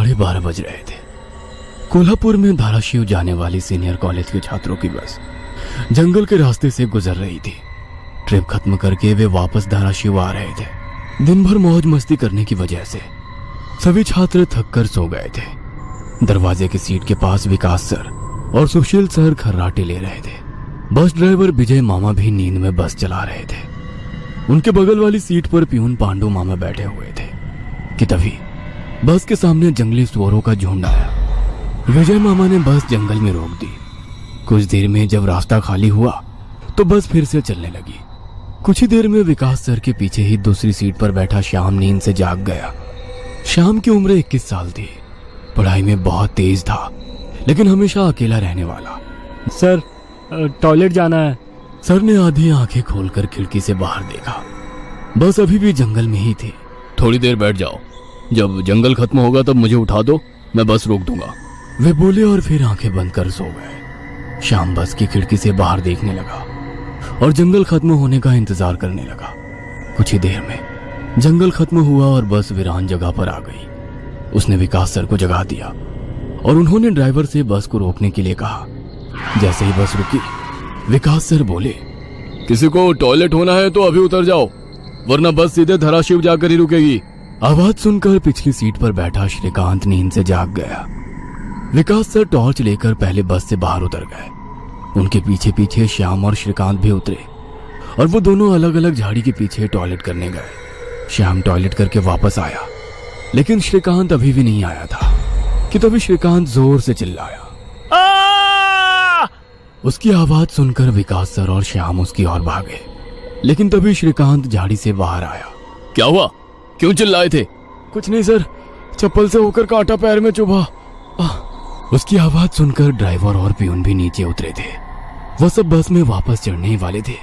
12:30 बज रहे थे। कोल्हापुर में धाराशिव जाने वाली सीनियर कॉलेज के छात्रों की बस जंगल के रास्ते से गुजर रही थी। ट्रिप खत्म करके वे वापस धाराशिव आ रहे थे। दिन भर मौज मस्ती करने की वजह से सभी छात्र थक कर सो गए थे। दरवाजे की सीट के पास विकास सर और सुशील सर खर्राटे ले रहे थे। बस ड्राइवर विजय मामा भी नींद में बस चला रहे थे। उनके बगल वाली सीट पर प्यून पांडु मामा बैठे हुए थे कि तभी बस के सामने जंगली सुअरों का झुंड आया। विजय मामा ने बस जंगल में रोक दी। कुछ देर में जब रास्ता खाली हुआ तो बस फिर से चलने लगी। कुछ ही देर में विकास सर के पीछे ही दूसरी सीट पर बैठा श्याम नींद से जाग गया। श्याम की उम्र 21 साल थी। पढ़ाई में बहुत तेज था, लेकिन हमेशा अकेला रहने वाला। सर, टॉयलेट जाना है। सर ने आधी आंखें खोलकर खिड़की से बाहर देखा। बस अभी भी जंगल में ही थी। थोड़ी देर बैठ जाओ, जब जंगल खत्म होगा तब मुझे उठा दो, मैं बस रोक दूंगा। वे बोले और फिर आंखें बंद कर सो गए। श्याम बस की खिड़की से बाहर देखने लगा और जंगल खत्म होने का इंतजार करने लगा। कुछ ही देर में जंगल खत्म हुआ और बस वीरान जगह पर आ गई। उसने विकास सर को जगा दिया और उन्होंने ड्राइवर से बस को रोकने के लिए कहा। जैसे ही बस रुकी, विकास सर बोले, किसी को टॉयलेट होना है तो अभी उतर जाओ, वरना बस सीधे धाराशिव जाकर ही रुकेगी। आवाज सुनकर पिछली सीट पर बैठा श्रीकांत नींद से जाग गया। विकास सर टॉर्च लेकर पहले बस से बाहर उतर गए। उनके पीछे पीछे श्याम और श्रीकांत भी उतरे और वो दोनों अलग अलग झाड़ी के पीछे टॉयलेट करने गए। श्याम टॉयलेट करके वापस आया, लेकिन श्रीकांत अभी भी नहीं आया था कि तभी श्रीकांत जोर से चिल्लाया। उसकी आवाज सुनकर विकास सर और श्याम उसकी ओर भागे, लेकिन तभी श्रीकांत झाड़ी से बाहर आया। क्या हुआ, क्यों चिल्लाए थे? कुछ नहीं सर, चप्पल से होकर कांटा पैर में चुभा। उसकी आवाज सुनकर ड्राइवर और प्यून भी नीचे उतरे थे। वो सब बस में वापस चढ़ने ही वाले थे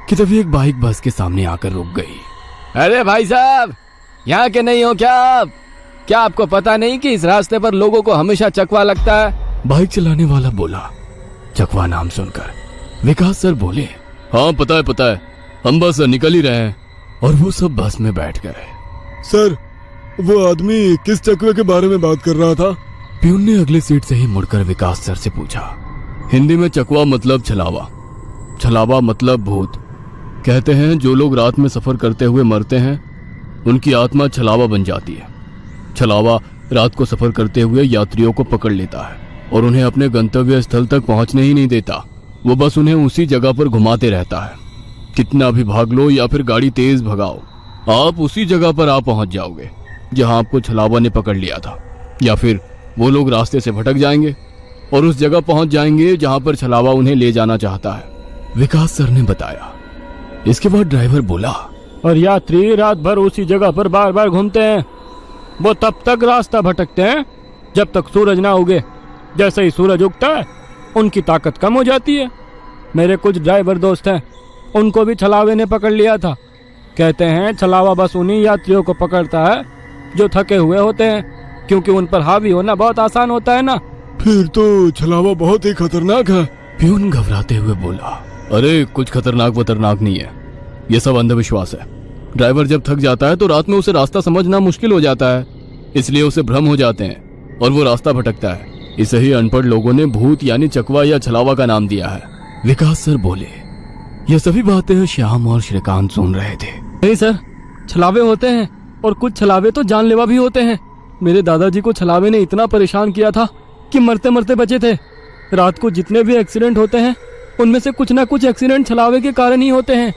कि तभी एक बाइक बस के सामने आकर रुक गई। अरे भाई साहब, यहाँ के नहीं हो क्या आप? क्या आपको पता नहीं कि इस रास्ते पर लोगों को हमेशा चकवा लगता है? बाइक चलाने वाला बोला। चकवा नाम सुनकर विकास सर बोले, हाँ पता है, हम बस निकल ही रहे हैं। और वो सब बस में बैठ गए। सर, वो आदमी किस चकवे के बारे में बात कर रहा था? प्यून ने अगली सीट से ही मुड़कर विकास सर से पूछा। हिंदी में चकवा मतलब छलावा, छलावा मतलब भूत। कहते हैं जो लोग रात में सफर करते हुए मरते हैं उनकी आत्मा छलावा बन जाती है। छलावा रात को सफर करते हुए यात्रियों को पकड़ लेता है और उन्हें अपने गंतव्य स्थल तक पहुंचने ही नहीं देता। वो बस उन्हें उसी जगह पर घुमाते रहता है। कितना भी भाग लो या फिर गाड़ी तेज भगाओ, आप उसी जगह पर आ पहुंच जाओगे जहां आपको छलावा ने पकड़ लिया था। या फिर वो लोग रास्ते से भटक जाएंगे और उस जगह पहुंच जाएंगे जहां पर छलावा उन्हें ले जाना चाहता है, विकास सर ने बताया। इसके बाद ड्राइवर बोला, और यात्री रात भर उसी जगह पर बार बार घूमते हैं। वो तब तक रास्ता भटकते हैं जब तक सूरज ना उगे। जैसे ही सूरज उगता है उनकी ताकत कम हो जाती है। मेरे कुछ ड्राइवर दोस्त हैं, उनको भी छलावे ने पकड़ लिया था। कहते हैं छलावा बस उन्हीं यात्रियों को पकड़ता है जो थके हुए होते हैं, क्योंकि उन पर हावी होना बहुत आसान होता है ना। फिर तो छलावा बहुत ही खतरनाक है। प्यून घबराते हुए बोला, अरे कुछ खतरनाक नहीं है, ये सब अंधविश्वास है। ड्राइवर जब थक जाता है तो रात में उसे रास्ता समझना मुश्किल हो जाता है, इसलिए उसे भ्रम हो जाते हैं और वो रास्ता भटकता है। इसे ही अनपढ़ लोगों ने भूत यानी चकवा या छलावा का नाम दिया है, विकास सर बोले। ये सभी बातें श्याम और श्रीकांत सुन रहे थे। नहीं सर, छलावे होते हैं और कुछ छलावे तो जानलेवा भी होते हैं। मेरे दादाजी को छलावे ने इतना परेशान किया था कि मरते मरते बचे थे। रात को जितने भी एक्सीडेंट होते हैं उनमें से कुछ ना कुछ एक्सीडेंट छलावे के कारण ही होते हैं।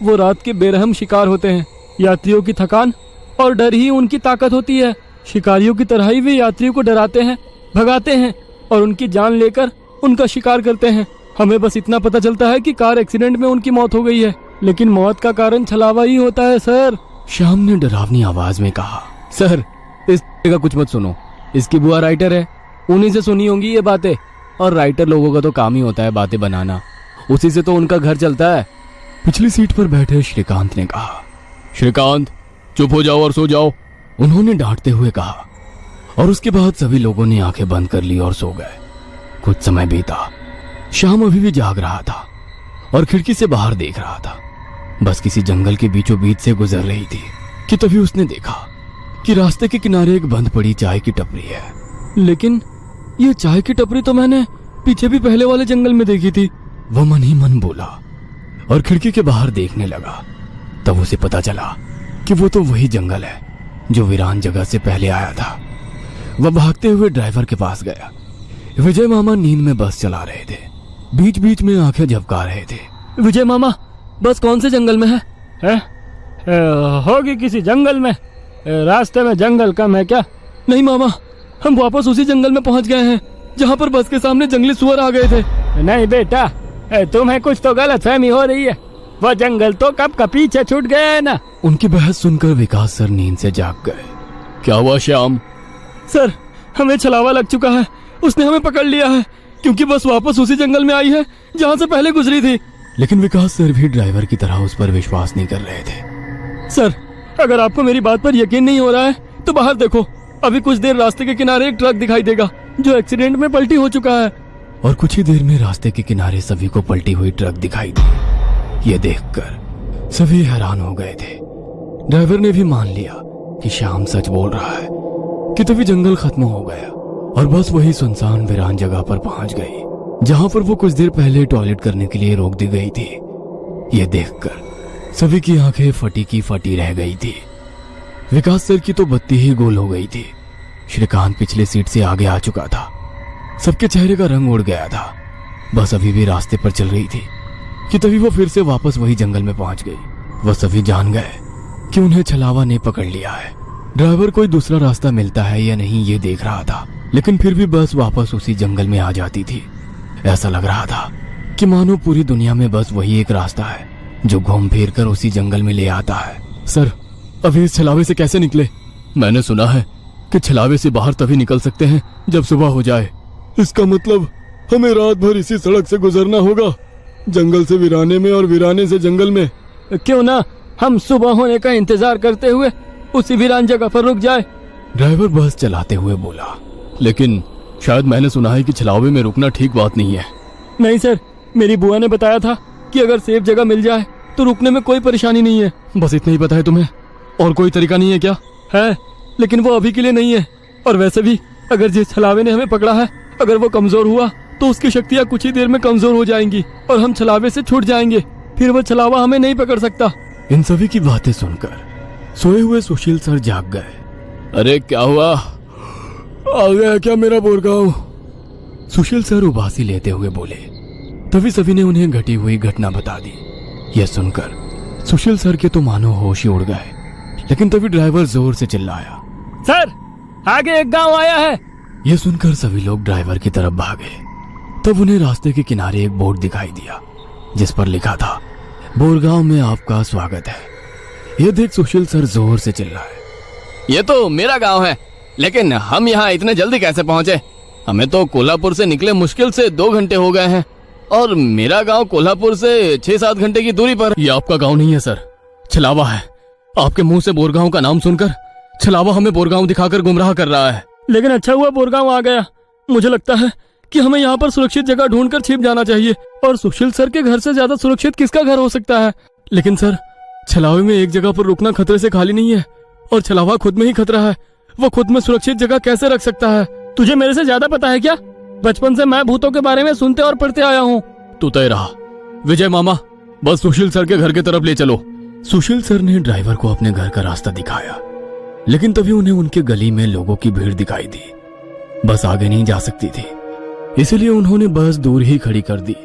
वो रात के बेरहम शिकार होते हैं। यात्रियों की थकान और डर ही उनकी ताकत होती है। शिकारियों की तरह ही वे यात्रियों को डराते हैं, भगाते हैं और उनकी जान लेकर उनका शिकार करते हैं। हमें बस इतना पता चलता है कि कार एक्सीडेंट में उनकी मौत हो गई है, लेकिन मौत का कारण छलावा ही होता है सर। श्याम ने डरावनी आवाज में कहा। सर, इस का कुछ मत सुनो, इसकी बुआ राइटर है, उन्हीं से सुनी होंगी ये बातें। और राइटर लोगों का तो काम ही होता है बातें बनाना, उसी से तो उनका घर चलता है। पिछली सीट पर बैठे श्रीकांत ने कहा, श्रीकांत चुप हो जाओ और सो जाओ, उन्होंने डांटते हुए कहा। और उसके बाद सभी लोगों ने आंखें बंद कर ली और सो गए। कुछ समय बीता। श्याम अभी भी जाग रहा था और खिड़की से बाहर देख रहा था। बस किसी जंगल के बीचों बीच से गुजर रही थी कि तभी उसने देखा कि रास्ते के किनारे एक बंद पड़ी चाय की टपरी है। लेकिन ये चाय की टपरी तो मैंने पीछे भी पहले वाले जंगल में देखी थी। वो मन ही मन बोला और खिड़की के बाहर देखने लगा। तब उसे पता चला कि वो तो वही जंगल है जो वीरान जगह से पहले आया था। वह भागते हुए ड्राइवर के पास गया। विजय मामा नींद में बस चला रहे थे, बीच बीच में आंखें झपका रहे थे। विजय मामा, बस कौन से जंगल में है? होगी किसी जंगल में। रास्ते में जंगल कम है क्या? नहीं मामा, हम वापस उसी जंगल में पहुंच गए हैं जहां पर बस के सामने जंगली सुअर आ गए थे। नहीं बेटा, तुम्हें कुछ तो गलतफहमी हो रही है। वो जंगल तो कब का पीछे छूट गया है ना। उनकी बहस सुनकर विकास सर नींद से जाग गए। क्या हुआ श्याम? सर, हमें छलावा लग चुका है। उसने हमें पकड़ लिया है क्योंकि बस वापस उसी जंगल में आई है जहां से पहले गुजरी थी। लेकिन विकास सर भी ड्राइवर की तरह उस पर विश्वास नहीं कर रहे थे। सर, अगर आपको मेरी बात पर यकीन नहीं हो रहा है तो बाहर देखो। अभी कुछ देर रास्ते के किनारे एक ट्रक दिखाई देगा जो एक्सीडेंट में पलटी हो चुका है। और कुछ ही देर में रास्ते के किनारे सभी को पलटी हुई ट्रक दिखाई दी। ये देखकर सभी हैरान हो गए थे। ड्राइवर ने भी मान लिया कि श्याम सच बोल रहा है कि तभी जंगल खत्म हो गया और बस वही सुनसान वीरान जगह पर पहुंच गई जहां पर वो कुछ देर पहले टॉयलेट करने के लिए रोक दी गई थी। ये देखकर सभी की आंखें फटी की फटी रह गई थी। विकास सर की तो बत्ती ही गोल हो गई थी। श्रीकांत पिछले सीट से आगे आ चुका था। सबके चेहरे का रंग उड़ गया था। बस अभी भी रास्ते पर चल रही थी कि तभी वो फिर से वापस वही जंगल में पहुंच गई। वह सभी जान गए कि उन्हें छलावा ने पकड़ लिया है। ड्राइवर कोई दूसरा रास्ता मिलता है या नहीं ये देख रहा था, लेकिन फिर भी बस वापस उसी जंगल में आ जाती थी। ऐसा लग रहा था कि मानो पूरी दुनिया में बस वही एक रास्ता है जो घूम फिर कर उसी जंगल में ले आता है। सर, अभी इस छलावे से कैसे निकले? मैंने सुना है कि छलावे से बाहर तभी निकल सकते हैं जब सुबह हो जाए। इसका मतलब हमें रात भर इसी सड़क से गुजरना होगा, जंगल से वीराने में और वीराने से जंगल में। क्यों ना हम सुबह होने का इंतजार करते हुए उसी वीरान जगह पर रुक जाए। ड्राइवर बस चलाते हुए बोला। लेकिन शायद मैंने सुना है कि छलावे में रुकना ठीक बात नहीं है। नहीं सर, मेरी बुआ ने बताया था कि अगर सेफ जगह मिल जाए तो रुकने में कोई परेशानी नहीं है। बस इतना ही पता है तुम्हें? और कोई तरीका नहीं है क्या? है, लेकिन वो अभी के लिए नहीं है। और वैसे भी अगर जिस छलावे ने हमें पकड़ा है, अगर वो कमजोर हुआ तो उसकी शक्तियाँ कुछ ही देर में कमजोर हो जाएंगी और हम छलावे से छूट जाएंगे। फिर वो छलावा हमें नहीं पकड़ सकता। इन सभी की बातें सुनकर सोए हुए सुशील सर जाग गए। अरे क्या हुआ? आ गया क्या मेरा बोरगांव? सुशील सर उबासी लेते हुए बोले। तभी सभी ने उन्हें घटी हुई घटना बता दी। यह सुनकर सुशील सर के तो मानो होश ही उड़ गए। लेकिन तभी ड्राइवर जोर से चिल्लाया, सर, आगे एक गांव आया है। यह सुनकर सभी लोग ड्राइवर की तरफ भागे। तब उन्हें रास्ते के किनारे एक बोर्ड दिखाई दिया जिस पर लिखा था, बोरगांव में आपका स्वागत है। यह देख सुशील सर जोर से चिल्लाए, ये तो मेरा गांव है, लेकिन हम यहाँ इतने जल्दी कैसे पहुंचे? हमें तो कोल्हापुर से निकले मुश्किल से 2 घंटे हो गए हैं और मेरा गांव कोल्हापुर से 6-7 घंटे की दूरी पर। ये आपका गांव नहीं है सर, छलावा है। आपके मुंह से बोरगांव का नाम सुनकर छलावा हमें बोरगांव दिखाकर गुमराह कर रहा है। लेकिन अच्छा हुआ बोरगांव आ गया। मुझे लगता है कि हमें यहाँ पर सुरक्षित जगह ढूंढकर छिप जाना चाहिए। और सुशील सर के घर से ज्यादा सुरक्षित किसका घर हो सकता है? लेकिन सर, छलावे में एक जगह पर रुकना खतरे से खाली नहीं है और छलावा खुद में ही खतरा है। वो खुद में सुरक्षित जगह कैसे रख सकता है? तुझे मेरे से ज्यादा पता है क्या? बचपन से मैं भूतों के बारे में सुनते और पढ़ते आया हूँ। तू तय रहा। विजय मामा, बस सुशील सर के घर की तरफ ले चलो। सुशील सर ने ड्राइवर को अपने घर का रास्ता दिखाया, लेकिन तभी उन्हें उनके गली में लोगों की भीड़ दिखाई दी। बस आगे नहीं जा सकती थी, इसलिए उन्होंने बस दूर ही खड़ी कर दी।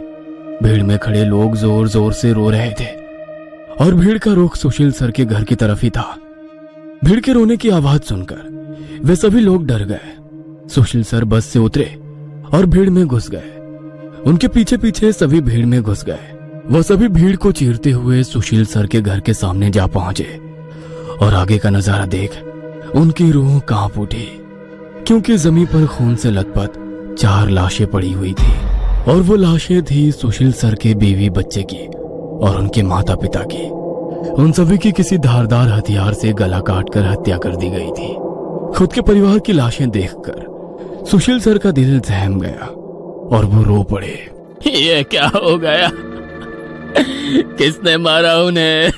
भीड़ में खड़े लोग जोर जोर से रो रहे थे और भीड़ का रुख सुशील सर के घर की तरफ ही था। भीड़ के रोने की आवाज सुनकर वे सभी लोग डर गए। सुशील सर बस से उतरे और भीड़ में घुस गए। उनके पीछे पीछे सभी भीड़ में घुस गए। वह सभी भीड़ को चीरते हुए सुशील सर के घर के सामने जा पहुंचे और आगे का नजारा देख उनकी रूह कांप उठी, क्योंकि जमीन पर खून से लथपथ 4 लाशें पड़ी हुई थी और वो लाशें थी सुशील सर के बीवी बच्चे की और उनके माता पिता की। उन सभी की किसी धारदार हथियार से गला काटकर हत्या कर दी गई थी। खुद के परिवार की लाशें देखकर सुशील सर का दिल सहम गया और वो रो पड़े। ये क्या हो गया? किसने मारा उन्हें?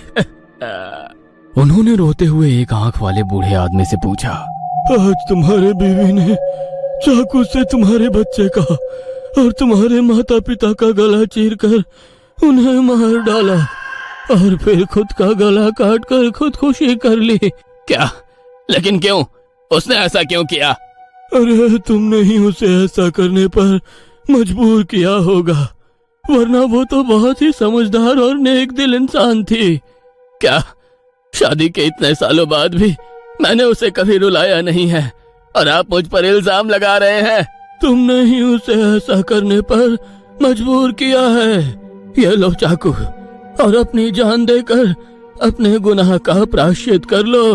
उन्होंने रोते हुए एक आंख वाले बूढ़े आदमी से पूछा, आज तुम्हारे बीवी ने चाकू से तुम्हारे बच्चे का और तुम्हारे माता पिता का गला चीरकर उन्हें मार डाला और फिर खुद का गला काट कर खुदकुशी कर ली। क्या? लेकिन क्यों? उसने ऐसा क्यों किया? अरे तुमने ही उसे ऐसा करने पर मजबूर किया होगा, वरना वो तो बहुत ही समझदार और नेक दिल इंसान थी। क्या शादी के इतने सालों बाद भी मैंने उसे कभी रुलाया नहीं है और आप मुझ पर इल्जाम लगा रहे हैं? तुमने ही उसे ऐसा करने पर मजबूर किया है। ये लो चाकू और अपनी जान देकर अपने गुनाह का प्रायश्चित कर लो।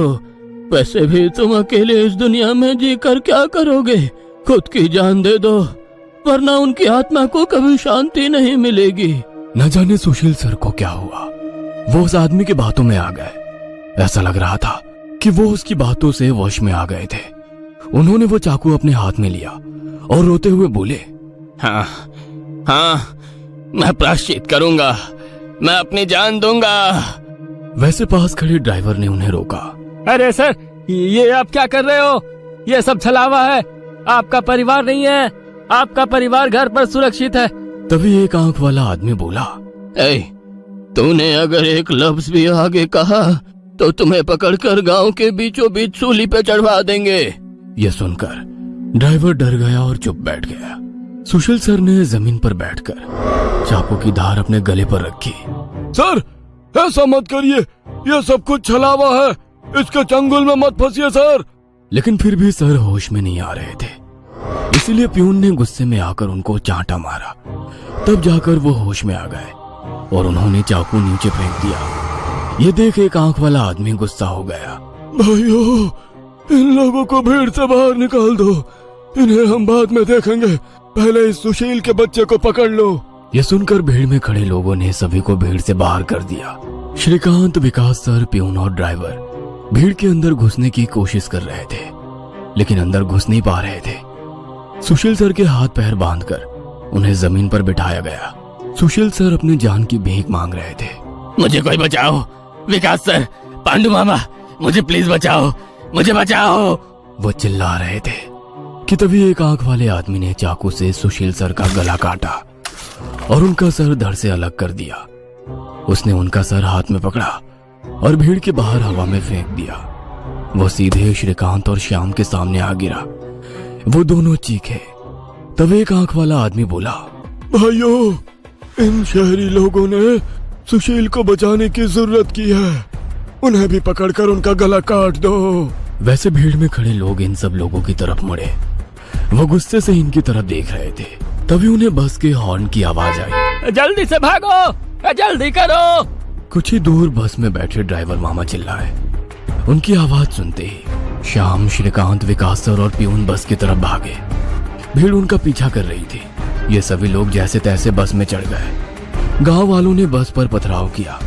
वैसे भी तुम अकेले इस दुनिया में जीकर क्या करोगे? खुद की जान दे दो, वरना उनकी आत्मा को कभी शांति नहीं मिलेगी। न जाने सुशील सर को क्या हुआ, वो उस आदमी की बातों में आ गए। ऐसा लग रहा था कि वो उसकी बातों से वश में आ गए थे। उन्होंने वो चाकू अपने हाथ में लिया और रोते हुए बोले, हाँ हाँ, मैं प्रायश्चित करूंगा, मैं अपनी जान दूंगा। वैसे पास खड़े ड्राइवर ने उन्हें रोका। अरे सर, ये आप क्या कर रहे हो? ये सब छलावा है, आपका परिवार नहीं है। आपका परिवार घर पर सुरक्षित है। तभी एक आंख वाला आदमी बोला, ए, तूने अगर एक लफ्ज भी आगे कहा तो तुम्हें पकड़कर गांव के बीचों बीच सूली पे चढ़वा देंगे। यह सुनकर ड्राइवर डर गया और चुप बैठ गया। सुशील सर ने जमीन पर बैठकर चाकू की धार अपने गले पर रखी। सर, ऐसा मत करिए, यह सब कुछ छलावा है, इसके चंगुल में मत फंसिए सर। लेकिन फिर भी सर होश में नहीं आ रहे थे, इसीलिए प्यून ने गुस्से में आकर उनको चांटा मारा। तब जाकर वो होश में आ गए और उन्होंने चाकू नीचे फेंक दिया। ये देख एक आंख वाला आदमी गुस्सा हो गया। भाइयों, इन लोगों को भीड़ से बाहर निकाल दो, इन्हें हम बाद में देखेंगे, पहले इस सुशील के बच्चे को पकड़ लो। ये सुनकर भीड़ में खड़े लोगों ने सभी को भीड़ से बाहर कर दिया। श्रीकांत, विकास सर, प्यून और ड्राइवर भीड़ के अंदर घुसने की कोशिश कर रहे थे, लेकिन अंदर घुस नहीं पा रहे थे। सुशील सर के हाथ पैर बांधकर उन्हें जमीन पर बिठाया गया। सुशील सर अपनी जान की भीख मांग रहे थे। मुझे कोई बचाओ, विकास सर, पांडु मामा, मुझे प्लीज बचाओ, मुझे बचाओ। वो चिल्ला रहे थे कि तभी एक आंख वाले आदमी ने चाकू से सुशील सर का गला काटा और उनका सर धड़ से अलग कर दिया। उसने उनका सर हाथ में पकड़ा और भीड़ के बाहर हवा में फेंक दिया। वो सीधे श्रीकांत और श्याम के सामने आ गिरा। वो दोनों चीखे। तब एक आंख वाला आदमी बोला, भाइयों, इन शहरी लोगों ने सुशील को बचाने की जरूरत की है, उन्हें भी पकड़कर उनका गला काट दो। वैसे भीड़ में खड़े लोग इन सब लोगों की तरफ मुड़े। वो गुस्से से इनकी तरफ देख रहे थे। तभी उन्हें बस के हॉर्न की आवाज आई। जल्दी से भागो, जल्दी करो। कुछ ही दूर बस में बैठे ड्राइवर मामा चिल्लाए। उनकी आवाज सुनते ही श्याम, श्रीकांत, विकास सर और प्यून बस की तरफ भागे। भीड़ उनका पीछा कर रही थी। ये सभी लोग जैसे तैसे बस में चढ़ गए। गांव वालों ने बस पर पथराव किया।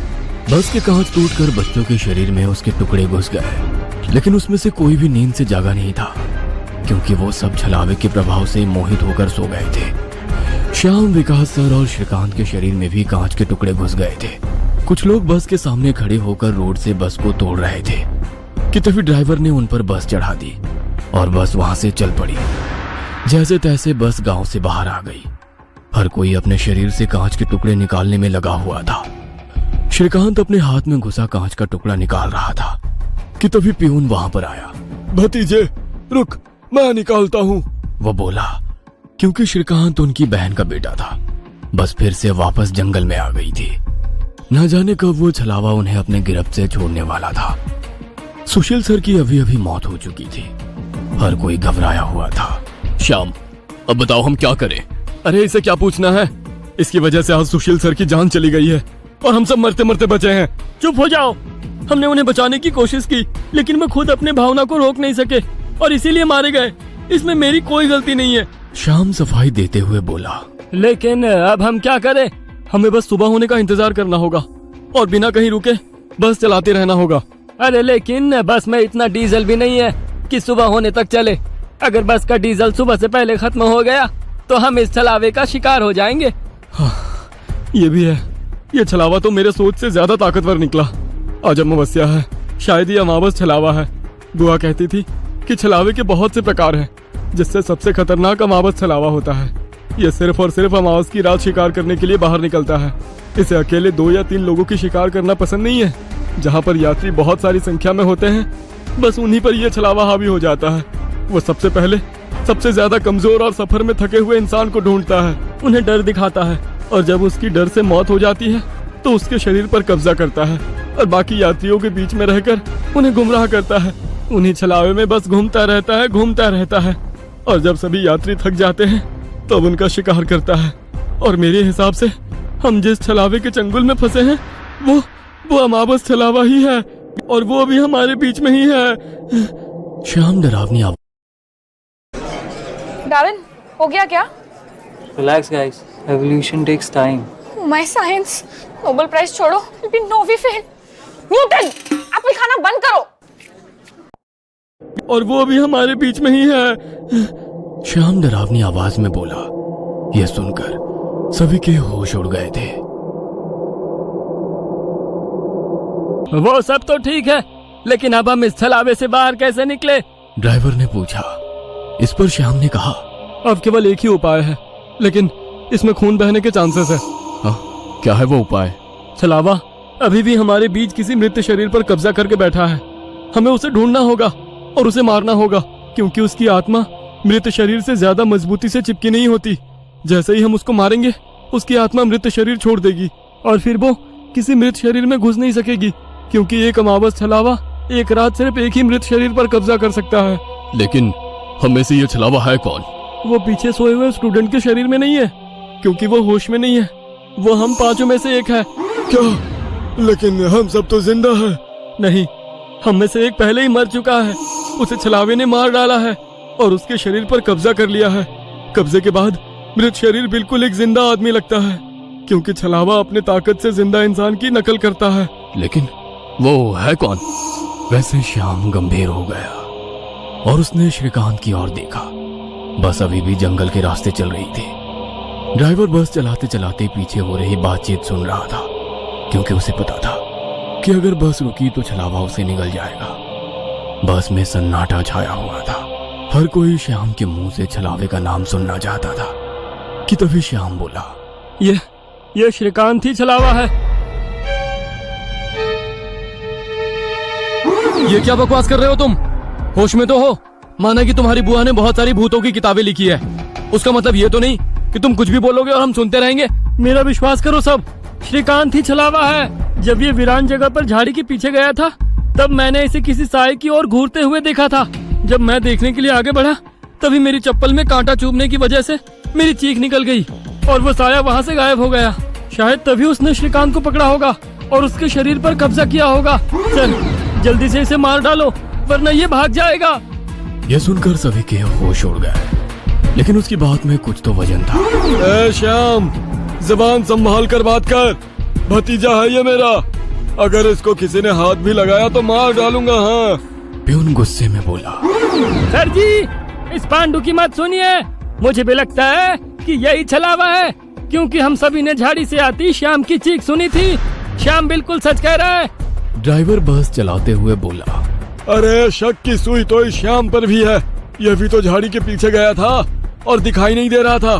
बस के कांच टूटकर बच्चों के शरीर में उसके टुकड़े घुस गए, लेकिन उसमें से कोई भी नींद से जागा नहीं था, क्योंकि वो सब छलावे के प्रभाव से मोहित होकर सो गए थे। श्याम, विकास सर और श्रीकांत के शरीर में भी कांच के टुकड़े घुस गए थे। कुछ लोग बस के सामने खड़े होकर रोड से बस को तोड़ रहे थे कि तभी ड्राइवर ने उन पर बस चढ़ा दी और बस वहां से चल पड़ी। जैसे तैसे बस गांव से बाहर आ गई। हर कोई अपने शरीर से कांच के टुकड़े निकालने में लगा हुआ था। श्रीकांत अपने हाथ में घुसा कांच का टुकड़ा निकाल रहा था कि तभी प्यून वहां पर आया। भतीजे रुक, मैं निकालता हूँ, वो बोला, क्योंकि श्रीकांत उनकी बहन का बेटा था। बस फिर से वापस जंगल में आ गई थी। न जाने कब वो छलावा उन्हें अपने गिरफ्त से छोड़ने वाला था। सुशील सर की अभी अभी मौत हो चुकी थी। हर कोई घबराया हुआ था। श्याम, अब बताओ हम क्या करें? अरे इसे क्या पूछना है, इसकी वजह से आज सुशील सर की जान चली गई है और हम सब मरते मरते बचे हैं। चुप हो जाओ। हमने उन्हें बचाने की कोशिश की, लेकिन वो खुद अपने भावना को रोक नहीं सके और इसीलिए मारे गए। इसमें मेरी कोई गलती नहीं है। श्याम सफाई देते हुए बोला, लेकिन अब हम क्या करें? हमें बस सुबह होने का इंतजार करना होगा और बिना कहीं रुके बस चलाते रहना होगा। अरे लेकिन बस में इतना डीजल भी नहीं है कि सुबह होने तक चले। अगर बस का डीजल सुबह से पहले खत्म हो गया तो हम इस छलावे का शिकार हो जाएंगे। हाँ, ये भी है। ये छलावा तो मेरे सोच से ज्यादा ताकतवर निकला। आज अमावस्या है शायद ये अमावस छलावा है। बुआ कहती थी कि छलावे के बहुत से प्रकार हैं, जिससे सबसे खतरनाक अमावस छलावा होता है। ये सिर्फ और सिर्फ अमावस की रात शिकार करने के लिए बाहर निकलता है। इसे अकेले 2 या 3 लोगों की शिकार करना पसंद नहीं है। जहाँ पर यात्री बहुत सारी संख्या में होते हैं, बस उन्हीं पर यह छलावा हावी हो जाता है। वो सबसे पहले सबसे ज्यादा कमजोर और सफर में थके हुए इंसान को ढूंढता है, उन्हें डर दिखाता है, और जब उसकी डर से मौत हो जाती है तो उसके शरीर पर कब्जा करता है और बाकी यात्रियों के बीच में रहकर उन्हें गुमराह करता है। उन्हीं छलावे में बस घूमता रहता है और जब सभी यात्री थक जाते हैं तब उनका शिकार करता है। और मेरे हिसाब से हम जिस छलावे के चंगुल में फंसे हैं वो अमावस छलावा ही है, और वो अभी हमारे बीच में ही है। श्याम डरावनी आवाज। डार्लिन, हो गया क्या? Relax guys, evolution takes time. My science, Nobel prize छोड़ो, लेकिन नोवी फेल। न्यूटन, एप्पल खाना बंद करो। और वो अभी हमारे बीच में ही है। श्याम डरावनी आवाज में बोला। यह सुनकर सभी के होश उड़ गए थे। वो सब तो ठीक है, लेकिन अब हम इस छलावे से बाहर कैसे निकले? ड्राइवर ने पूछा। इस पर श्याम ने कहा, अब केवल एक ही उपाय है, लेकिन इसमें खून बहने के चांसेस है। क्या है वो उपाय? छलावा अभी भी हमारे बीच किसी मृत शरीर पर कब्जा करके बैठा है। हमें उसे ढूंढना होगा और उसे मारना होगा, क्योंकि उसकी आत्मा मृत शरीर से ज्यादा मजबूती से चिपकी नहीं होती। जैसे ही हम उसको मारेंगे, उसकी आत्मा मृत शरीर छोड़ देगी और फिर वो किसी मृत शरीर में घुस नहीं सकेगी, क्योंकि एक अमावस छलावा एक रात सिर्फ एक ही मृत शरीर पर कब्जा कर सकता है। लेकिन हम में से ये छलावा है कौन? वो पीछे सोए हुए स्टूडेंट के शरीर में नहीं है, क्योंकि वो होश में नहीं है। वो हम 5 में से एक है। क्या? लेकिन हम सब तो जिंदा हैं। नहीं, हम में से एक पहले ही मर चुका है। उसे छलावे ने मार डाला है और उसके शरीर पर कब्जा कर लिया है। कब्जे के बाद मृत शरीर बिल्कुल एक जिंदा आदमी लगता है, क्योंकि छलावा अपने ताकत से जिंदा इंसान की नकल करता है। लेकिन वो है कौन? वैसे श्याम गंभीर हो गया और उसने श्रीकांत की ओर देखा। बस अभी भी जंगल के रास्ते चल रही थी। ड्राइवर बस चलाते चलाते पीछे हो रही बातचीत सुन रहा था, क्योंकि उसे पता था कि अगर बस रुकी तो छलावा उसे निगल जाएगा। बस में सन्नाटा छाया हुआ था। हर कोई श्याम के मुंह से छलावे का नाम सुनना चाहता था कि तभी श्याम बोला, ये श्रीकांत ही छलावा है। ये क्या बकवास कर रहे हो तुम? होश में तो हो? माना कि तुम्हारी बुआ ने बहुत सारी भूतों की किताबें लिखी है, उसका मतलब ये तो नहीं कि तुम कुछ भी बोलोगे और हम सुनते रहेंगे। मेरा विश्वास करो, सब श्रीकांत ही छलावा है। जब ये वीरान जगह पर झाड़ी के पीछे गया था, तब मैंने इसे किसी साए की ओर घूरते हुए देखा था। जब मैं देखने के लिए आगे बढ़ा, तभी मेरी चप्पल में कांटा चुभने की वजह से मेरी चीख निकल गई और वो साया वहाँ से गायब हो गया। शायद तभी उसने श्रीकांत को पकड़ा होगा और उसके शरीर पर कब्जा किया होगा। चल, जल्दी से इसे मार डालो, वरना ये भाग जाएगा। यह सुनकर सभी के होश उड़ गए, लेकिन उसकी बात में कुछ तो वजन था। ए श्याम, जुबान संभाल कर बात कर। भतीजा है ये मेरा, अगर इसको किसी ने हाथ भी लगाया तो मार डालूंगा। हाँ। प्यून गुस्से में बोला। सर जी, इस पांडु की मत सुनिए। मुझे भी लगता है कि यही छलावा है, क्योंकि हम सभी ने झाड़ी से आती श्याम की चीख सुनी थी। श्याम बिल्कुल सच कह रहा है। ड्राइवर बस चलाते हुए बोला। अरे शक की सुई तो इस श्याम पर भी है। यह भी तो झाड़ी के पीछे गया था और दिखाई नहीं दे रहा था।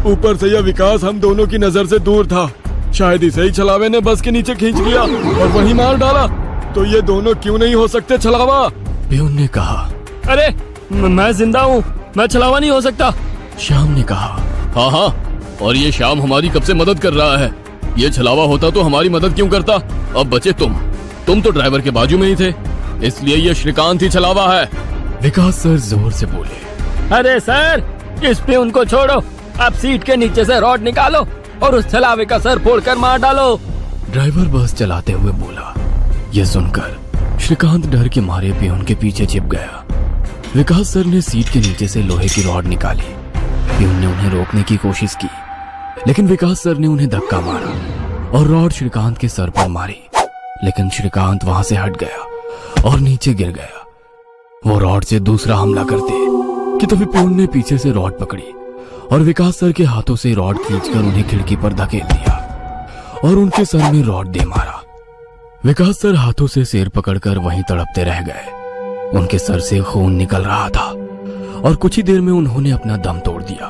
ऊपर से यह विकास हम दोनों की नजर से दूर था। शायद इसे ही छलावे ने बस के नीचे खींच लिया और वहीं मार डाला। तो ये दोनों क्यों नहीं हो सकते छलावा? प्यून ने कहा। अरे मैं जिंदा हूँ, मैं छलावा नहीं हो सकता। श्याम ने कहा। हाँ, और ये श्याम हमारी कब से मदद कर रहा है। ये छलावा होता तो हमारी मदद क्यों करता? अब बचे तुम तो ड्राइवर के बाजू में ही थे, इसलिए ये श्रीकांत ही छलावा है। विकास सर जोर से बोले। अरे सर, इस प्यून को छोड़ो, आप सीट के नीचे से रॉड निकालो और उस छलावे का सर फोड़कर मार डालो। ड्राइवर बस चलाते हुए बोला। यह सुनकर श्रीकांत डर के मारे प्यून के पीछे छिप गया। विकास सर ने सीट के नीचे से लोहे की रॉड निकाली। प्यून ने उन्हें रोकने की कोशिश की, लेकिन विकास सर ने उन्हें धक्का मारा और रॉड श्रीकांत के सर पर मारी। लेकिन श्रीकांत वहां से हट गया और नीचे गिर गया। वो रॉड से दूसरा हमला करते कि तभी प्यून ने पीछे से रॉड पकड़ी और विकास सर के हाथों से रॉड खींचकर उन्हें खिड़की पर धकेल दिया और उनके सर में रॉड दे मारा। विकास सर हाथों से सिर पकड़कर वहीं तड़पते रह गए। उनके सर से खून निकल रहा था और कुछ ही देर में उन्होंने अपना दम तोड़ दिया।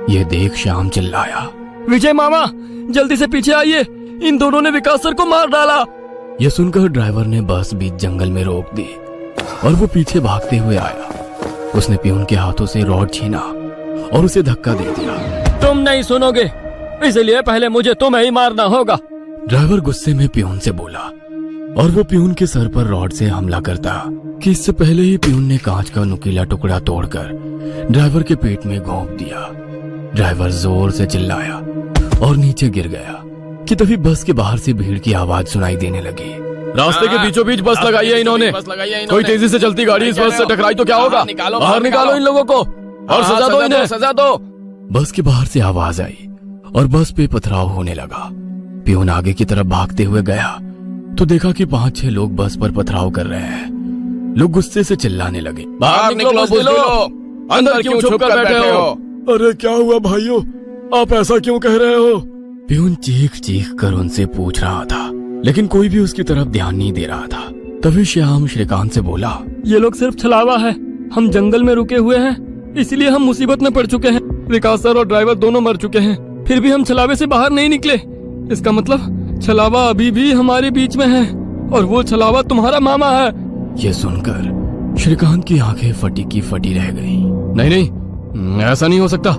यह देख श्याम चिल्लाया, विजय मामा, जल्दी से पीछे आइए, इन दोनों ने विकास सर को मार डाला। यह सुनकर ड्राइवर ने बस बीच जंगल में रोक दी और वो पीछे भागते हुए आया। उसने पियून के हाथों से रॉड छीना और उसे धक्का दे दिया। तुम नहीं सुनोगे, इसलिए पहले मुझे तुम्हें ही मारना होगा। ड्राइवर गुस्से में पियून से बोला और वो पियून के सर पर रॉड से हमला करता कि इससे पहले ही पियून ने कांच का नुकीला टुकड़ा तोड़कर ड्राइवर के पेट में घोंप दिया। ड्राइवर जोर से चिल्लाया और नीचे गिर गया कि तभी बस के बाहर से भीड़ की आवाज सुनाई देने लगी। रास्ते के बीचों बीच बस लगाई है इन्होंने। कोई तेजी से चलती गाड़ी इस बस से टकराई तो क्या होगा? बाहर निकालो इन लोगों को और सजा दो इन्हें, सजा दो। बस के बाहर से आवाज आई और बस पे पथराव होने लगा। पियून आगे की तरफ भागते हुए गया तो देखा कि 5-6 लोग बस पर पथराव कर रहे हैं। लोग गुस्से से चिल्लाने लगे, बाहर निकलो बुज़दिलो, अंदर क्यों छुप कर बैठे हो? अरे क्या हुआ भाइयों, आप ऐसा क्यों कह रहे हो? पियून चीख चीख कर उनसे पूछ रहा था, लेकिन कोई भी उसकी तरफ ध्यान नहीं दे रहा था। तभी श्याम श्रीकांत से बोला, ये लोग सिर्फ छलावा है, हम जंगल में रुके हुए हैं, इसलिए हम मुसीबत में पड़ चुके हैं। विकास सर और ड्राइवर दोनों मर चुके हैं, फिर भी हम छलावे से बाहर नहीं निकले। इसका मतलब छलावा अभी भी हमारे बीच में है और वो छलावा तुम्हारा मामा है। ये सुनकर श्रीकांत की आंखें फटी की फटी रह गईं। नहीं नहीं, ऐसा नहीं हो सकता।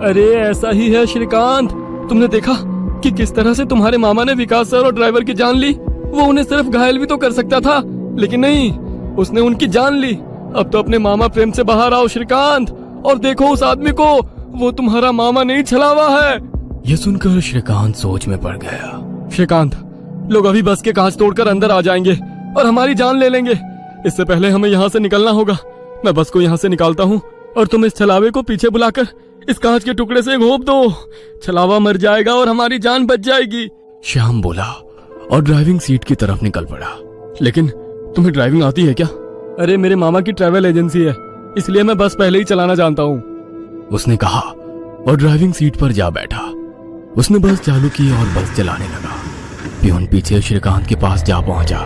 अरे ऐसा ही है श्रीकांत, तुमने देखा कि किस तरह से तुम्हारे मामा ने विकास सर और ड्राइवर की जान ली। वो उन्हें सिर्फ घायल भी तो कर सकता था, लेकिन नहीं, उसने उनकी जान ली। अब तो अपने मामा प्रेम से बाहर आओ श्रीकांत और देखो उस आदमी को, वो तुम्हारा मामा नहीं छलावा है। यह सुनकर श्रीकांत सोच में पड़ गया। श्रीकांत, लोग अभी बस के कांच तोड़कर अंदर आ जाएंगे और हमारी जान ले लेंगे। इससे पहले हमें यहाँ से निकलना होगा। मैं बस को यहाँ से निकालता हूँ और तुम इस छलावे को पीछे बुलाकर इस कांच के टुकड़े से घोंप दो। छलावा मर जाएगा और हमारी जान बच जाएगी। श्याम बोला और ड्राइविंग सीट की तरफ निकल पड़ा। लेकिन तुम्हें ड्राइविंग आती है क्या? अरे मेरे मामा की ट्रैवल एजेंसी है, इसलिए मैं बस पहले ही चलाना जानता हूँ, उसने कहा और ड्राइविंग सीट पर जा बैठा। उसने बस चालू की और बस चलाने लगा। पियून पीछे श्रीकांत के पास जा पहुंचा।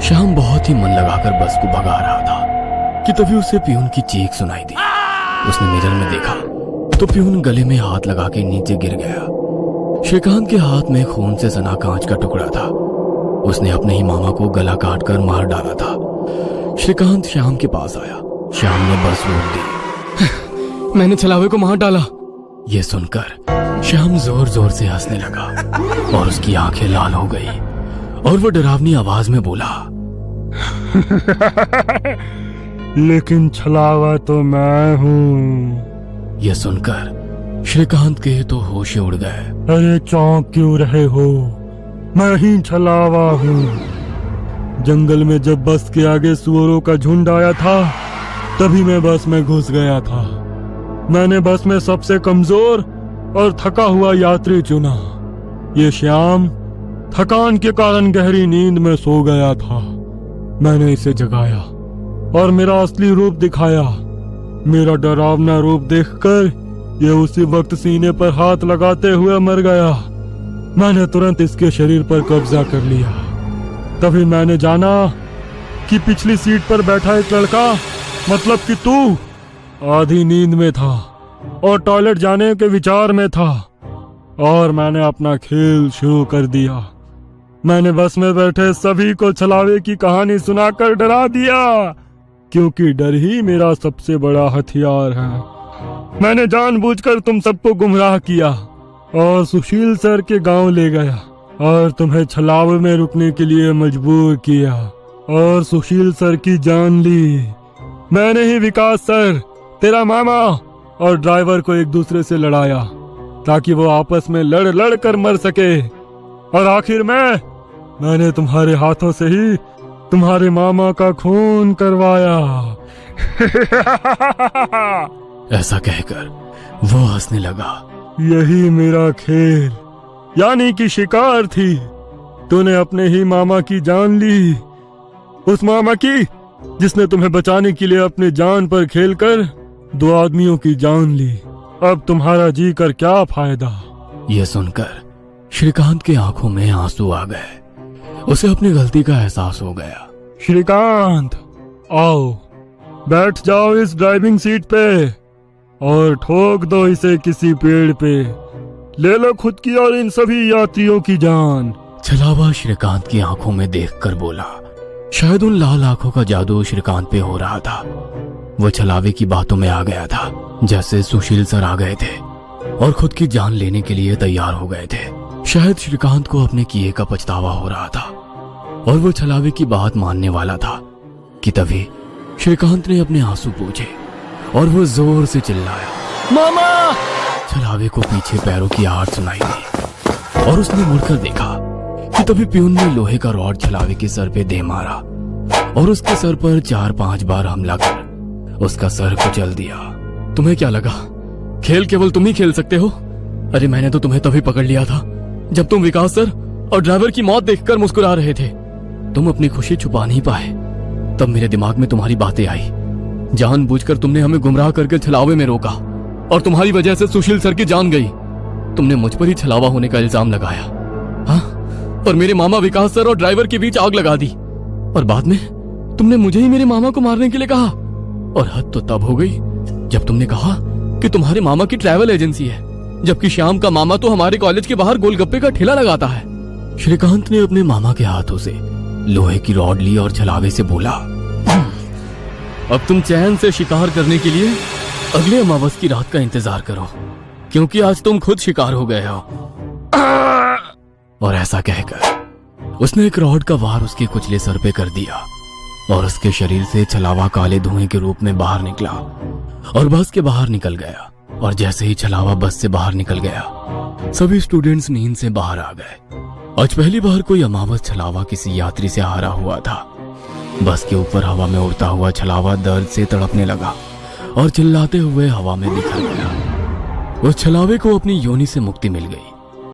श्याम बहुत ही मन लगाकर बस को भगा रहा था कि तभी उसे पियून की चीख सुनाई दी। उसने मिरर में देखा तो पियून गले में हाथ लगा के नीचे गिर गया। श्रीकांत के हाथ में खून से सना कांच का टुकड़ा था। उसने अपने ही मामा को गला काट कर मार डाला था। श्रीकांत श्याम के पास आया। श्याम ने बस रोक दी। मैंने छलावे को मार डाला। ये सुनकर श्याम जोर जोर से हंसने लगा और उसकी आंखें लाल हो गई और वो डरावनी आवाज में बोला, लेकिन छलावा तो मैं हूँ। यह सुनकर श्रीकांत के तो होश उड़ गए। अरे चौंक क्यों रहे हो, मैं ही छलावा हूँ। जंगल में जब बस के आगे सुअरों का झुंड आया था तभी मैं बस में घुस गया था। मैंने बस में सबसे कमजोर और थका हुआ यात्री चुना। ये श्याम थकान के कारण गहरी नींद में सो गया था। मैंने इसे जगाया और मेरा असली रूप दिखाया। मेरा डरावना रूप देखकर ये उसी वक्त सीने पर हाथ लगाते हुए मर गया। मैंने तुरंत इसके शरीर पर कब्जा कर लिया। तभी मैंने जाना कि पिछली सीट पर बैठा एक लड़का, मतलब कि तू, आधी नींद में था और टॉयलेट जाने के विचार में था और मैंने अपना खेल शुरू कर दिया। मैंने बस में बैठे सभी को छलावे की कहानी सुनाकर डरा दिया, क्योंकि डर ही मेरा सबसे बड़ा हथियार है। मैंने जानबूझकर तुम सबको गुमराह किया और सुशील सर के गांव ले गया और तुम्हें छलावे में रुकने के लिए मजबूर किया और सुशील सर की जान ली। मैंने ही विकास सर, तेरा मामा और ड्राइवर को एक दूसरे से लड़ाया ताकि वो आपस में लड़ लड़ कर मर सके, और आखिर मैंने तुम्हारे हाथों से ही तुम्हारे मामा का खून करवाया। ऐसा कहकर वो हंसने लगा। यही मेरा खेल यानी कि शिकार थी। तूने अपने ही मामा की जान ली, उस मामा की जिसने तुम्हें बचाने के लिए अपनी जान पर खेलकर 2 आदमियों की जान ली। अब तुम्हारा जी कर क्या फायदा। यह सुनकर श्रीकांत के आंखों में आंसू आ गए उसे अपनी गलती का एहसास हो गया। श्रीकांत, आओ बैठ जाओ इस ड्राइविंग सीट पे और ठोक दो इसे किसी पेड़ पे। ले लो खुद की और इन सभी यात्रियों की जान। छलावा श्रीकांत की आंखों में देखकर बोला। शायद उन लाल आंखों का जादू श्रीकांत पे हो रहा था। वो छलावे की बातों में आ गया था, जैसे सुशील सर आ गए थे और खुद की जान लेने के लिए तैयार हो गए थे। शायद श्रीकांत को अपने किए का पछतावा हो रहा था और वो छलावे की बात मानने वाला था कि तभी श्रीकांत ने अपने आंसू पोंछे और वो जोर से चिल्लाया, मामा। छलावे को पीछे पैरों की आहट सुनाई दी और उसने मुड़कर देखा कि तभी प्यून ने लोहे का रॉड छलावे के सर पे दे मारा और उसके सर पर 4-5 बार हमला कर उसका सर कुचल दिया। तुम्हें क्या लगा खेल केवल तुम ही खेल सकते हो? अरे मैंने तो तुम्हें तभी पकड़ लिया था जब तुम विकास सर और ड्राइवर की मौत देखकर मुस्कुरा रहे थे। तुम अपनी खुशी छुपा नहीं पाए। तब मेरे दिमाग में तुम्हारी बातें आई। जानबूझकर तुमने हमें गुमराह करके छलावे में रोका और तुम्हारी वजह से सुशील सर की जान गई। तुमने मुझ पर ही छलावा होने का इल्जाम लगाया, हाँ? और मेरे मामा विकास सर और ड्राइवर के बीच आग लगा दी और बाद में तुमने मुझे ही मेरे मामा को मारने के लिए कहा। और हद तो तब हो गई जब तुमने कहा कि तुम्हारे मामा की ट्रैवल एजेंसी है, जबकि श्याम का मामा तो हमारे कॉलेज के बाहर गोलगप्पे का ठेला लगाता है। श्रीकांत ने अपने मामा के हाथों से लोहे की रॉड ली और छलावे से बोला, अब तुम चैन से शिकार करने के लिए अगले अमावस की रात का इंतजार करो, क्योंकि आज तुम खुद शिकार हो गए हो। और ऐसा कहकर उसने एक रॉड का वार उसके कुचले सर पे कर दिया और उसके शरीर से छलावा काले धुएं के रूप में बाहर निकला और बस के बाहर निकल गया। और जैसे ही छलावा बस से बाहर निकल गया, सभी स्टूडेंट्स नींद से बाहर आ गए। आज पहली बार कोई अमावस छलावा किसी यात्री से हारा हुआ था। बस के ऊपर हवा में उड़ता हुआ छलावा दर्द से तड़पने लगा और चिल्लाते हुए हवा में बिखर गया। उस छलावे को अपनी योनि से मुक्ति मिल गई।